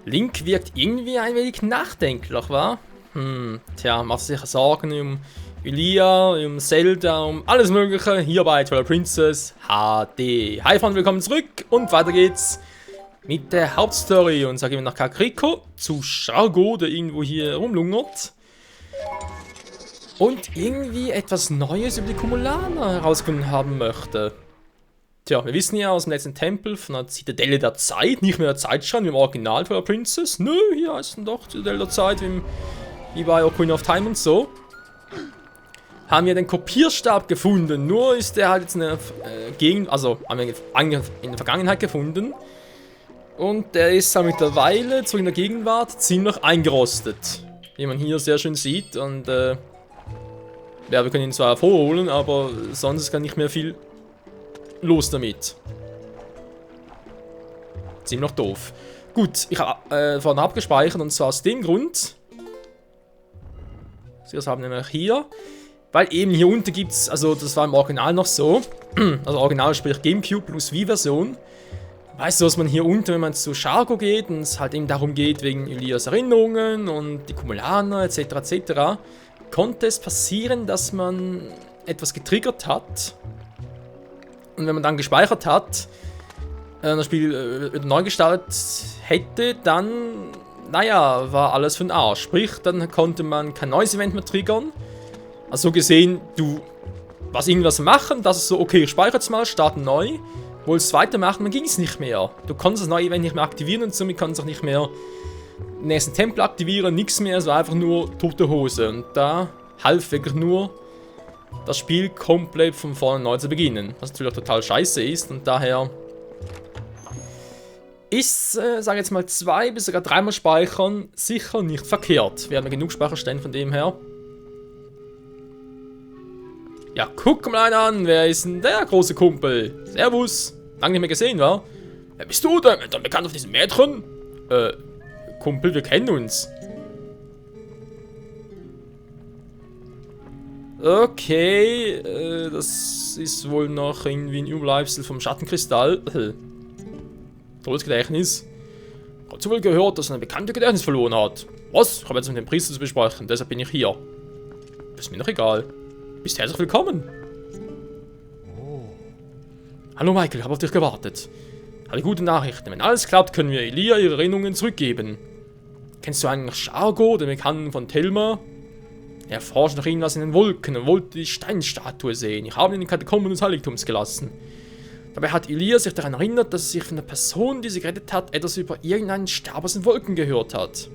Link wirkt irgendwie ein wenig nachdenklich, wa? Tja, macht sich Sorgen um Ylea, um Zelda, um alles mögliche hier bei Twilight Princess HD. Hi Freunde, willkommen zurück und weiter geht's mit der Hauptstory. Und sage ich nach Kakariko zu Shargo, der irgendwo hier rumlungert. Und irgendwie etwas Neues über die Kumulaner herausgefunden haben möchte. Tja, wir wissen ja aus dem letzten Tempel von der Zitadelle der Zeit, nicht mehr der Zeitschein wie im Original von der Princess. Nö, hier heißt es doch Zitadelle der Zeit wie bei Ocarina of Time und so. Haben wir den Kopierstab gefunden, nur ist der halt jetzt in der Gegend, also haben wir in der Vergangenheit gefunden. Und der ist halt mittlerweile, zurück in der Gegenwart, ziemlich eingerostet. Wie man hier sehr schön sieht und ja, wir können ihn zwar hervorholen, aber sonst ist gar nicht mehr viel los damit. Ziemlich doof. Gut, ich habe vorhin abgespeichert und zwar aus dem Grund. Das haben wir nämlich hier. Weil eben hier unten gibt es, also das war im Original noch so. Also Original sprich Gamecube plus Wii-Version. Weißt du, was man hier unten, wenn man zu Shargo geht und es halt eben darum geht, wegen Ilias Erinnerungen und die Kumulaner etc. etc. Konnte es passieren, dass man etwas getriggert hat. Und wenn man dann gespeichert hat, das Spiel wieder neu gestartet hätte, dann, naja, war alles für den Arsch. Sprich, dann konnte man kein neues Event mehr triggern. Also so gesehen, du warst irgendwas machen, das ist so, okay, ich speichere jetzt mal, starte neu. Wolltest weitermachen, dann ging es nicht mehr. Du konntest das neue Event nicht mehr aktivieren und somit konntest du auch nicht mehr den nächsten Tempel aktivieren, nichts mehr, es war einfach nur tote Hose. Und da half wirklich nur das Spiel komplett von vorne neu zu beginnen. Was natürlich auch total scheiße ist und daher ist, sage ich jetzt mal, 2 bis sogar 3 Mal speichern sicher nicht verkehrt. Wir haben ja genug Speicherstellen von dem her. Ja, guck mal einer an, wer ist denn der große Kumpel? Servus, lange nicht mehr gesehen, wa? Wer bist du denn? Dann bekannt auf diesem Mädchen? Kumpel, wir kennen uns. Okay, das ist wohl noch irgendwie ein Überbleibsel vom Schattenkristall. Tolles Gedächtnis. Ich habe wohl gehört, dass er eine bekannte Gedächtnis verloren hat. Was? Ich habe jetzt mit dem Priester zu besprechen, deshalb bin ich hier. Das ist mir noch egal. Bist herzlich willkommen. Oh. Hallo Michael, ich habe auf dich gewartet. Habe gute Nachrichten. Wenn alles klappt, können wir Ylea ihre Erinnerungen zurückgeben. Kennst du eigentlich Shargo, den Bekannten von Telma? Er forscht nach irgendwas in den Wolken und wollte die Steinstatue sehen. Ich habe ihn in den Katakomben des Heiligtums gelassen. Dabei hat Ylea sich daran erinnert, dass er sich von der Person, die sie gerettet hat, etwas über irgendeinen Stab aus den Wolken gehört hat.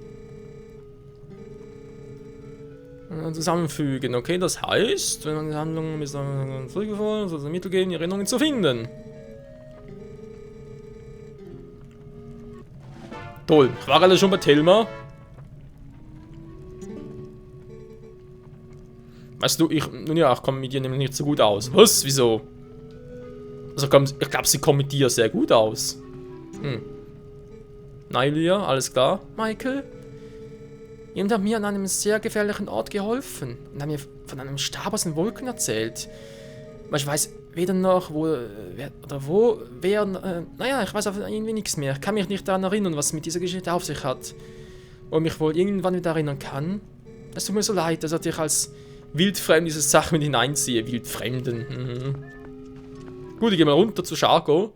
Zusammenfügen, okay, das heißt, wenn man die Handlungen bis zurückgefallen, soll es Mittel geben, die Erinnerungen zu finden. Toll, ich war alle schon bei Telma. Weißt du, ich komme mit dir nämlich nicht so gut aus. Was? Wieso? Also ich glaube, sie kommt mit dir sehr gut aus. Na, Ylea, alles klar? Michael? Jemand hat mir an einem sehr gefährlichen Ort geholfen und hat mir von einem Stab aus den Wolken erzählt. Aber ich weiß weder noch, naja, ich weiß irgendwie nichts mehr. Ich kann mich nicht daran erinnern, was mit dieser Geschichte auf sich hat. Und mich wohl irgendwann wieder erinnern kann. Es tut mir so leid, dass ich als Wildfremd diese Sache mit hineinziehe. Wildfremden. Gut, ich gehe mal runter zu Shargo.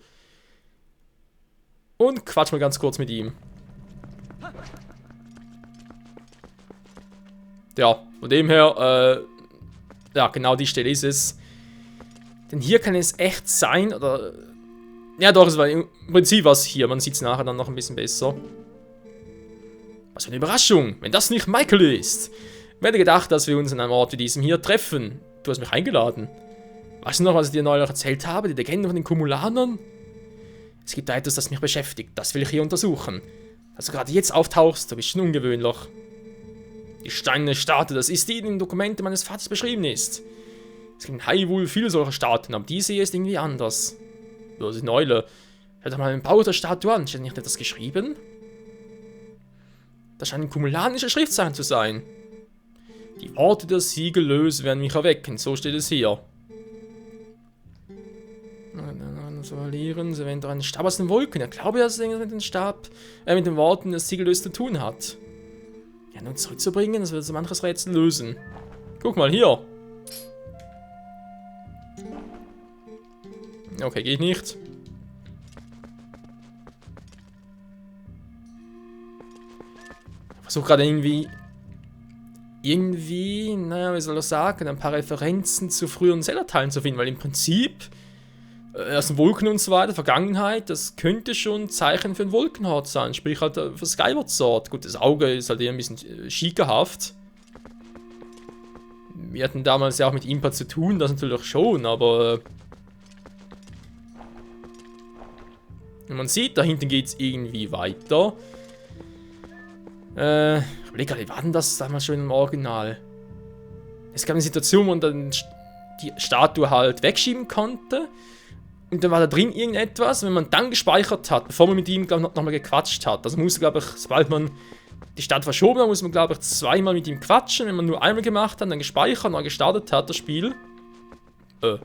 Und quatsch mal ganz kurz mit ihm. Ja, von dem her, ja, genau die Stelle ist es. Denn hier kann es echt sein, oder... Ja doch, es war im Prinzip was hier, man sieht es nachher dann noch ein bisschen besser. Was für eine Überraschung, wenn das nicht Michael ist. Ich hätte gedacht, dass wir uns an einem Ort wie diesem hier treffen. Du hast mich eingeladen. Weißt du noch, was ich dir neulich erzählt habe, die Legende von den Kumulanern? Es gibt da etwas, das mich beschäftigt, das will ich hier untersuchen. Dass du gerade jetzt auftauchst, du bist schon ungewöhnlich. Die steinerne Statue, das ist die, die in den Dokumenten meines Vaters beschrieben ist. Es gibt in Hyrule viele solcher Statuen, aber diese hier ist irgendwie anders. Das ist eine Eule. Hör doch mal den Bau der Statue an, steht nicht etwas geschrieben? Das scheinen kumulanische Schriftzeichen zu sein. Die Worte der Siegellöse werden mich erwecken, so steht es hier. So verlieren, sie wenn einen Stab aus den Wolken. Ich glaube, dass es mit dem Stab, mit den Worten des Siegellös zu tun hat. Ja, nun zurückzubringen, das wird so manches Rätsel lösen. Guck mal, hier. Okay, geht nicht. Ich versuche gerade irgendwie, naja, wie soll ich sagen, ein paar Referenzen zu früheren Zelda-Teilen zu finden, weil im Prinzip aus den Wolken und so weiter, Vergangenheit, das könnte schon ein Zeichen für ein Wolkenhort sein, sprich halt für Skyward Sword. Gut, das Auge ist halt eher ein bisschen schickerhaft. Wir hatten damals ja auch mit Impa zu tun, das natürlich schon, aber man sieht, da hinten geht es irgendwie weiter. Ich überlege gerade, wie war denn das damals schon im Original? Es gab eine Situation, wo man dann die Statue halt wegschieben konnte. Und dann war da drin irgendetwas. Wenn man dann gespeichert hat, bevor man mit ihm, glaube ich, nochmal gequatscht hat. Also musste, glaube ich, sobald man die Statue verschoben hat, muss man, glaube ich, zweimal mit ihm quatschen. Wenn man nur einmal gemacht hat, dann gespeichert und dann gestartet hat, das Spiel. Das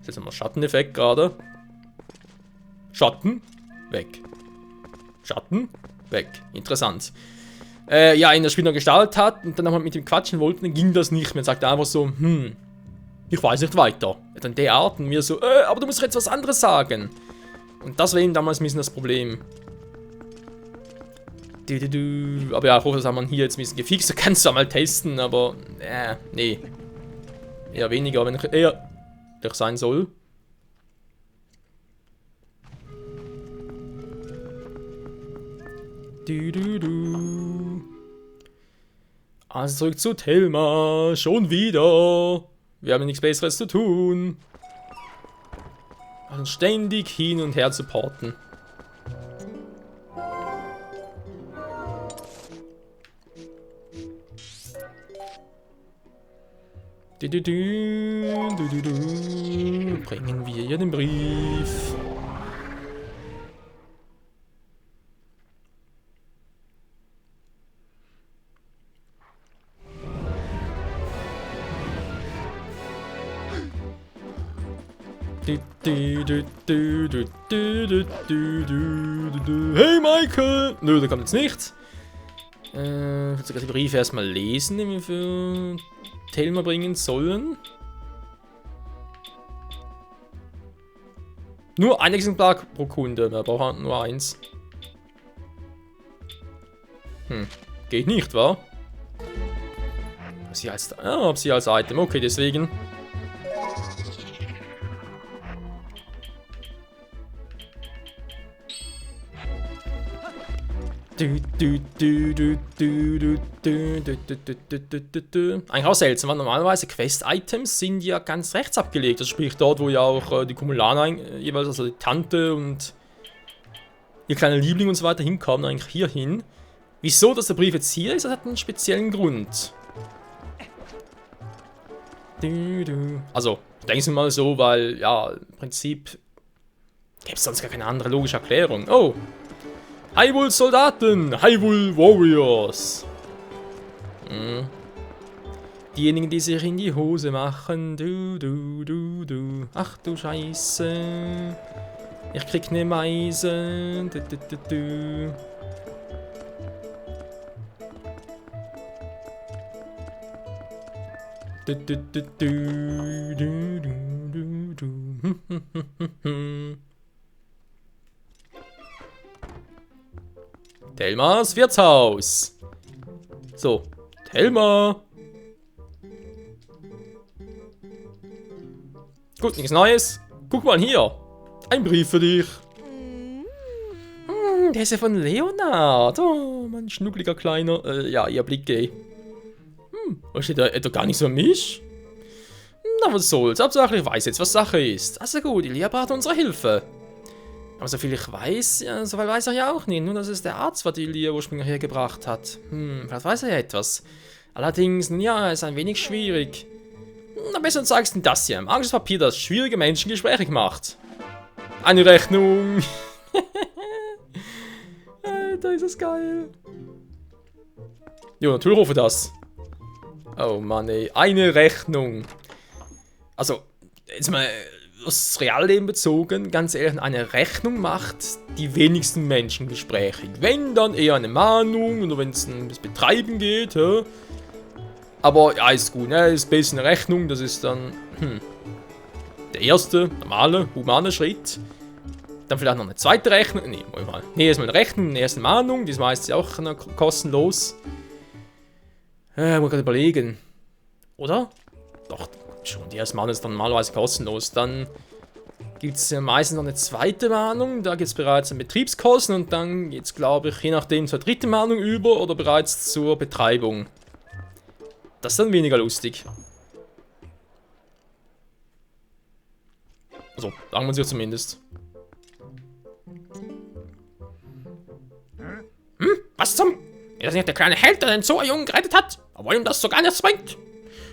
ist jetzt mal Schatteneffekt gerade. Schatten, weg. Schatten, weg. Interessant. Ja, in das Spiel noch gestartet hat und dann nochmal mit ihm quatschen wollte, dann ging das nicht mehr. Sagt einfach so, ich weiß nicht weiter. Dann der Art und mir so, aber du musst jetzt was anderes sagen. Und das war eben damals ein bisschen das Problem. Aber ja, ich hoffe, das haben wir hier jetzt ein bisschen gefixt. Du kannst zwar mal testen, aber, nee. Eher weniger, wenn ich eher sein soll. Also zurück zu Thelma. Schon wieder. Wir haben nichts Besseres zu tun. Also ständig hin und her zu porten. Bringen wir ihr den Brief. Hey Michael! Nö, da kommt jetzt nichts. Ich würde sogar die Briefe erstmal lesen, die wir für Thelma bringen sollen. Nur ein Exemplar pro Kunde, wir brauchen nur eins. Geht nicht, wa? Hab sie als Item, okay, deswegen. Eigentlich auch seltsam, weil normalerweise Quest-Items sind ja ganz rechts abgelegt. Also sprich dort, wo ja auch die Kumulana jeweils, also die Tante und ihr kleiner Liebling und so weiter hinkommen, eigentlich hier hin. Wieso, dass der Brief jetzt hier ist, das hat einen speziellen Grund. Also, denken Sie mal so, weil, ja, im Prinzip gäbe es sonst gar keine andere logische Erklärung. Oh! Hyrule Soldaten! Hyrule Warriors! Diejenigen, die sich in die Hose machen. Ach du Scheiße. Ich krieg ne Meise. Thelmas Wirtshaus. So, Thelma. Gut, nichts Neues. Guck mal hier. Ein Brief für dich. Der ist ja von Leonard. Oh, mein schnuckliger Kleiner. Ja, ihr Blick, ey. Was steht da? Etwa gar nicht so an mich? Na, was soll's. Hauptsache, ich weiß jetzt, was Sache ist. Also gut, Ilia braucht unsere Hilfe. Aber soviel ich weiß, ja, so viel weiß er ja auch nicht. Nur, dass es der Arzt war, der Ilia ursprünglich hergebracht hat. Vielleicht weiß er ja etwas. Allerdings, nun ja, ist ein wenig schwierig. Na, besser sagst du das hier. Im Angstpapier, das schwierige Menschen gesprächig macht. Eine Rechnung. Alter, ist das geil. Jo, natürlich rufe das. Oh Mann, ey. Eine Rechnung. Also, jetzt mal aufs Realleben bezogen, ganz ehrlich, eine Rechnung macht die wenigsten Menschen gesprächig. Wenn, dann eher eine Mahnung oder wenn es um das Betreiben geht. Ja. Aber ja, ist gut, ne? Ist ein bisschen eine Rechnung, das ist dann der erste, normale, humane Schritt. Dann vielleicht noch eine zweite Rechnung. Nee, mal. Nee, erstmal eine Rechnung, eine erste Mahnung. Die ist meistens auch kostenlos. Muss gerade überlegen. Oder? Doch, schon. Die erste Mahnung ist dann normalerweise kostenlos. Dann gibt es meistens noch eine zweite Mahnung. Da gibt es bereits eine Betriebskosten. Und dann geht es, glaube ich, je nachdem zur dritten Mahnung über oder bereits zur Betreibung. Das ist dann weniger lustig. Also, sagen wir sich zumindest. Was zum? Ist das nicht der kleine Held, der den Zoo-Jungen gerettet hat? Obwohl ihm das so gar nichts bringt.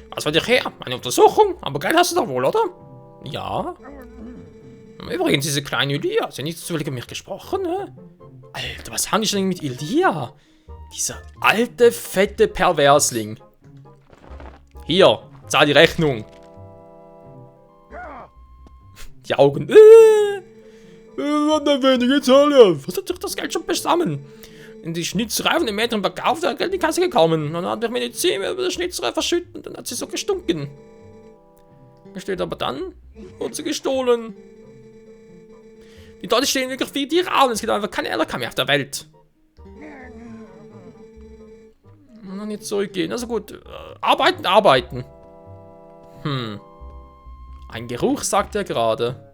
Was will dich her? Eine Untersuchung? Aber Geld hast du doch wohl, oder? Ja. Übrigens, diese kleine Ilia. Hast du nicht zufällig mit mir gesprochen, ne? Alter, was haben die schon mit Ilia? Dieser alte, fette Perversling. Hier, zahl die Rechnung. Die Augen. Eine wenige Zahl. Was hat sich das Geld schon beisammen? In die Schnitzerei von den Mädchen verkauft, hat Geld in die Kasse gekommen. Dann hat mich Medizin über die Schnitzerei verschüttet und dann hat sie so gestunken. Steht aber dann, wurde sie gestohlen. Die dort stehen wirklich viele Tiere an. Es gibt einfach keine Erker mehr auf der Welt. Und dann jetzt zurückgehen. Also gut, arbeiten. Ein Geruch, sagt er gerade.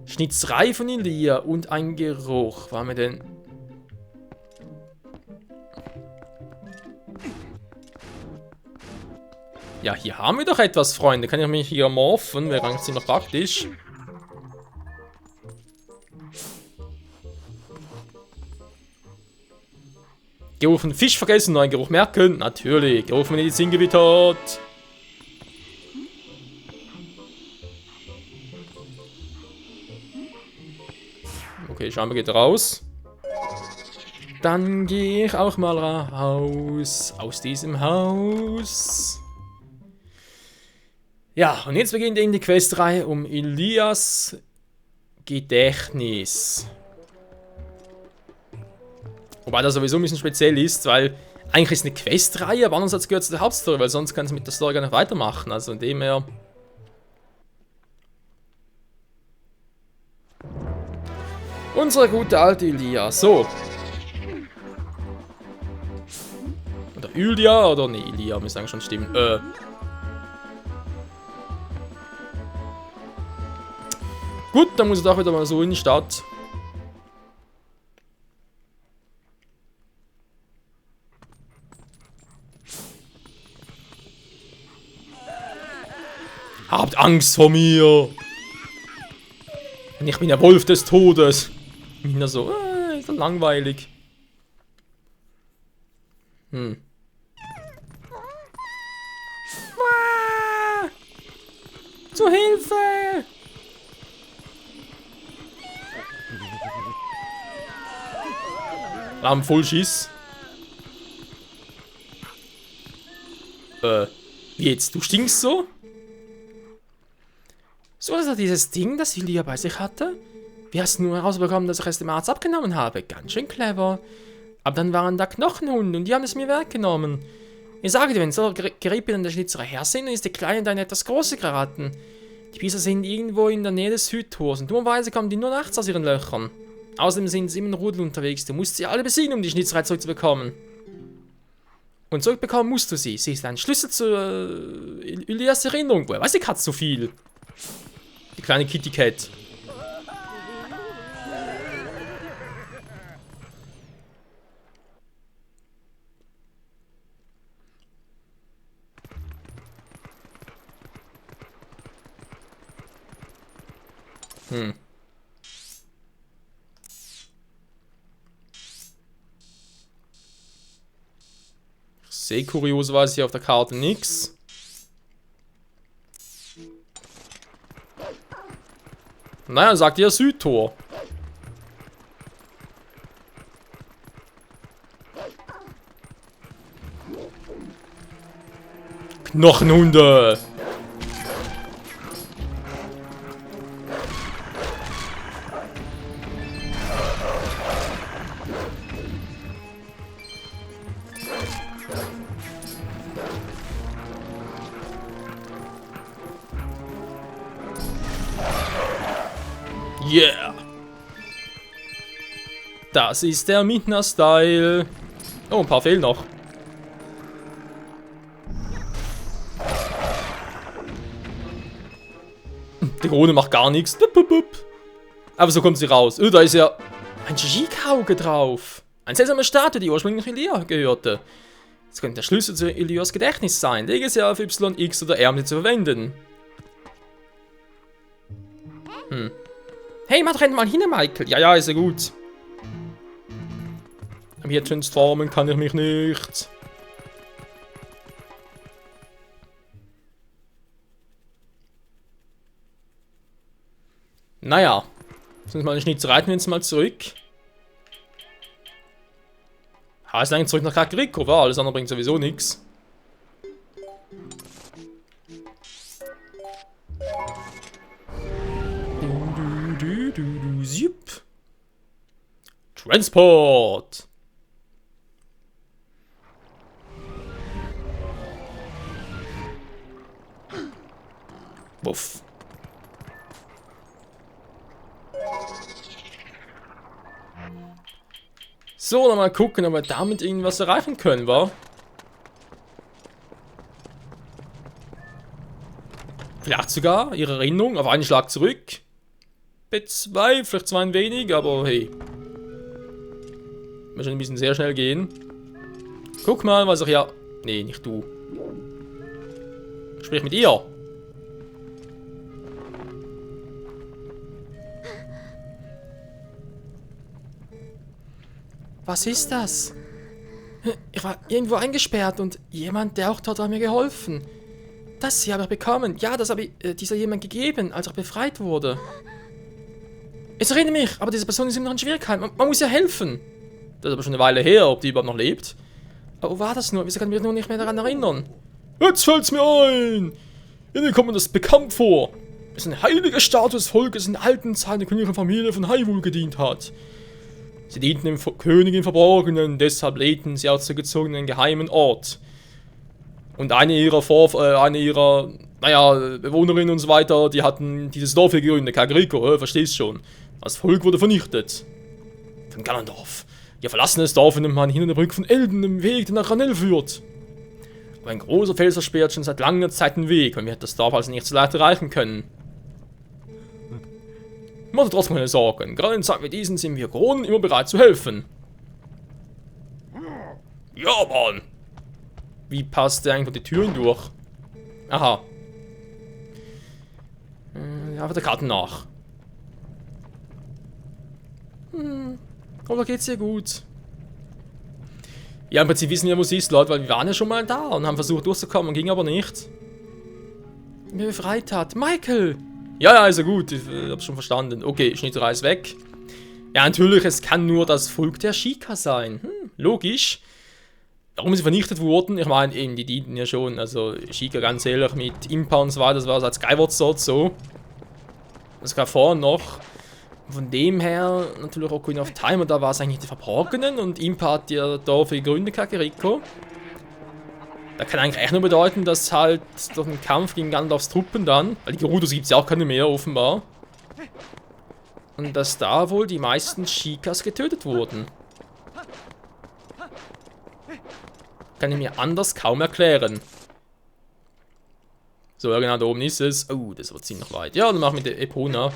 Schnitzerei von Ilia und ein Geruch. War mir denn... Ja, hier haben wir doch etwas, Freunde. Kann ich mich hier morphen? Wäre eigentlich ziemlich praktisch. Geruch von Fisch vergessen, neuen Geruch merken. Natürlich. Geruch von Medizin gewittert. Okay, scheinbar geht raus. Dann gehe ich auch mal raus. Aus diesem Haus. Ja, und jetzt beginnt eben die Questreihe um Ilias Gedächtnis. Wobei das sowieso ein bisschen speziell ist, weil eigentlich ist es eine Questreihe, aber andererseits gehört es zu der Hauptstory, weil sonst kann es mit der Story gar nicht weitermachen. Also in dem her... Unsere gute alte Ilia. So. Oder Ilia oder ne, Ilia, müsste eigentlich schon stimmen. Gut, dann muss ich doch wieder mal so in die Stadt. Habt Angst vor mir! Ich bin der Wolf des Todes. Ich bin da so, ist so langweilig. Zu Hilfe! Alarm voll Schiss. Wie jetzt? Du stinkst so? So ist das dieses Ding, das Ilia bei sich hatte? Wie hast du nur herausbekommen, dass ich es dem Arzt abgenommen habe? Ganz schön clever. Aber dann waren da Knochenhunde und die haben es mir weggenommen. Ich sage dir, wenn so Gerippe in der Schnitzerei her sind, dann ist die Kleine dann etwas größer geraten. Die Biester sind irgendwo in der Nähe des Südtors und dummerweise kommen die nur nachts aus ihren Löchern. Außerdem sind sie immer in Rudel unterwegs. Du musst sie alle besiegen, um die Schnitzerei zurückzubekommen. Und zurückbekommen musst du sie. Sie ist ein Schlüssel zu Ilias Erinnerung. Woher weiß die Katze so viel? Die kleine Kitty Cat. Ich sehe kurioserweise hier auf der Karte nichts. Naja, sagt ihr Südtor. Knochenhunde. Yeah! Das ist der Midna-Style. Oh, ein paar fehlen noch. Die Krone macht gar nichts. Aber so kommt sie raus. Oh, da ist ja ein Shikauge drauf. Eine seltsame Statue, die ursprünglich Elia gehörte. Das könnte der Schlüssel zu Elias Gedächtnis sein. Lege sie auf Y, X oder R, um sie zu verwenden. Hey, mach doch mal hin, Michael. Ja, ist ja gut. Aber hier transformen kann ich mich nicht. Naja. Sonst mal nicht reiten wir jetzt mal zurück. Ist eigentlich zurück nach Kakariko, war alles andere bringt sowieso nichts. Transport! Wuff. So, dann mal gucken, ob wir damit irgendwas erreichen können, wa? Vielleicht sogar ihre Erinnerung auf einen Schlag zurück. B2, vielleicht zwar ein wenig, aber hey. Wird schon ein bisschen sehr schnell gehen. Guck mal, was ich ja... Nee, nicht du. Sprich mit ihr. Was ist das? Ich war irgendwo eingesperrt und jemand, der auch dort war, mir geholfen. Das hier habe ich bekommen. Ja, das habe ich dieser jemand gegeben, als er befreit wurde. Ich erinnere mich, aber diese Person ist immer noch in Schwierigkeiten. Man muss ja helfen. Das ist aber schon eine Weile her, ob die überhaupt noch lebt. Aber wo war das nur? Wieso kann ich mich nur nicht mehr daran erinnern? Jetzt fällt's mir ein! Ihnen kommt mir das bekannt vor. Es ist ein heiliger Statue des Volkes in alten Zeiten, der Königin Familie von Hyrule gedient hat. Sie dienten dem König im Verborgenen, deshalb lehnten sie auch zu gezogenen geheimen Ort. Und eine ihrer Bewohnerinnen und so weiter, die hatten dieses Dorf hier gegründet, Kakariko, verstehst schon. Das Volk wurde vernichtet. Von Ganondorf. Ihr verlassenes Dorf findet man hinter der Brücke von Elden, im Weg, der nach Ranel führt. Aber ein großer Fels versperrt schon seit langer Zeit den Weg, und wir hätten das Dorf also nicht so leicht erreichen können. Macht dir trotzdem keine Sorgen. Gerade in Zeiten wie diesen sind wir Kronen immer bereit zu helfen. Ja, Mann! Wie passt der eigentlich die Türen durch? Aha. Ja, der Karten nach. Aber geht's dir gut? Ja, im Prinzip wissen wir, wo sie ist, Leute, weil wir waren ja schon mal da und haben versucht durchzukommen, ging aber nicht. Mir befreit hat. Michael! Ja, ist ja gut, ich hab's schon verstanden. Okay, Schnitterei ist weg. Ja, natürlich, es kann nur das Volk der Sheikah sein. Logisch. Warum sie vernichtet wurden, ich meine, eben, die dienten ja schon, also Sheikah ganz ehrlich mit Impa und so weiter, das war seit Skyward Sword so. Das gab vorhin noch. Von dem her, natürlich Ocarina of Time, und da war es eigentlich die Verborgenen und Impa hat ja Dorf gegründet, Kakariko. Da kann eigentlich echt nur bedeuten, dass halt durch den Kampf gegen Gandalfs Truppen dann, weil die Gerudos gibt es ja auch keine mehr, offenbar. Und dass da wohl die meisten Sheikahs getötet wurden. Kann ich mir anders kaum erklären. So, ja genau, da oben ist es. Oh, das wird ziemlich weit. Ja, dann machen wir mit der Epona.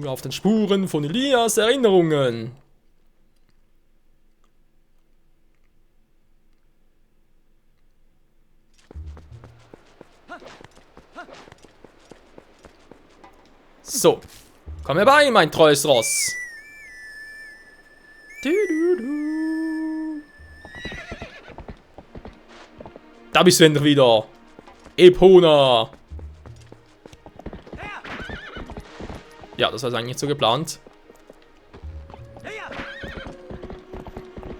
Auf den Spuren von Elias Erinnerungen. So, komm herbei, mein treues Ross. Da bist du endlich wieder. Epona. Ja, das war eigentlich nicht so geplant.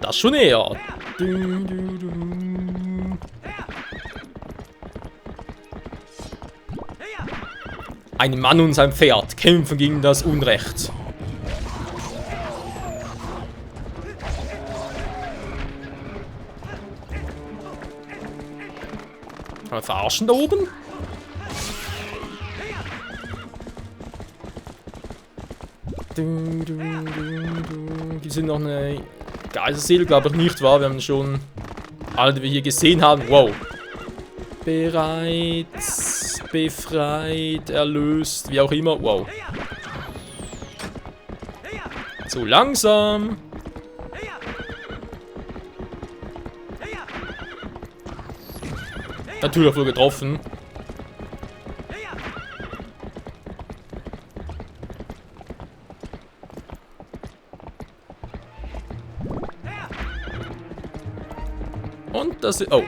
Das schon eher. Ein Mann und sein Pferd kämpfen gegen das Unrecht. Kann man verarschen da oben? Die sind noch eine Geiselseele, glaube ich nicht, wahr? Wir haben schon alle, die wir hier gesehen haben. Wow. Bereit, befreit, erlöst, wie auch immer. Wow. Zu langsam. Natürlich wohl getroffen. Und das ist... Oh.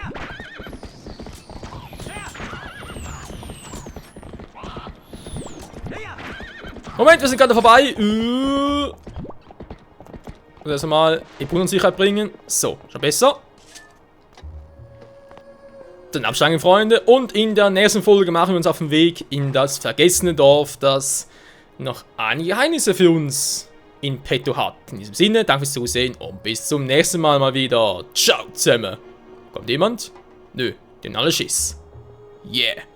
Moment, wir sind gerade vorbei. Und erst einmal in Bodensicherheit bringen. So, schon besser. Dann absteigen, Freunde. Und in der nächsten Folge machen wir uns auf den Weg in das vergessene Dorf, das noch einige Geheimnisse für uns in petto hat. In diesem Sinne, danke fürs Zusehen und bis zum nächsten Mal wieder. Ciao zusammen. Kommt jemand? Nö, den alle Schiss. Yeah.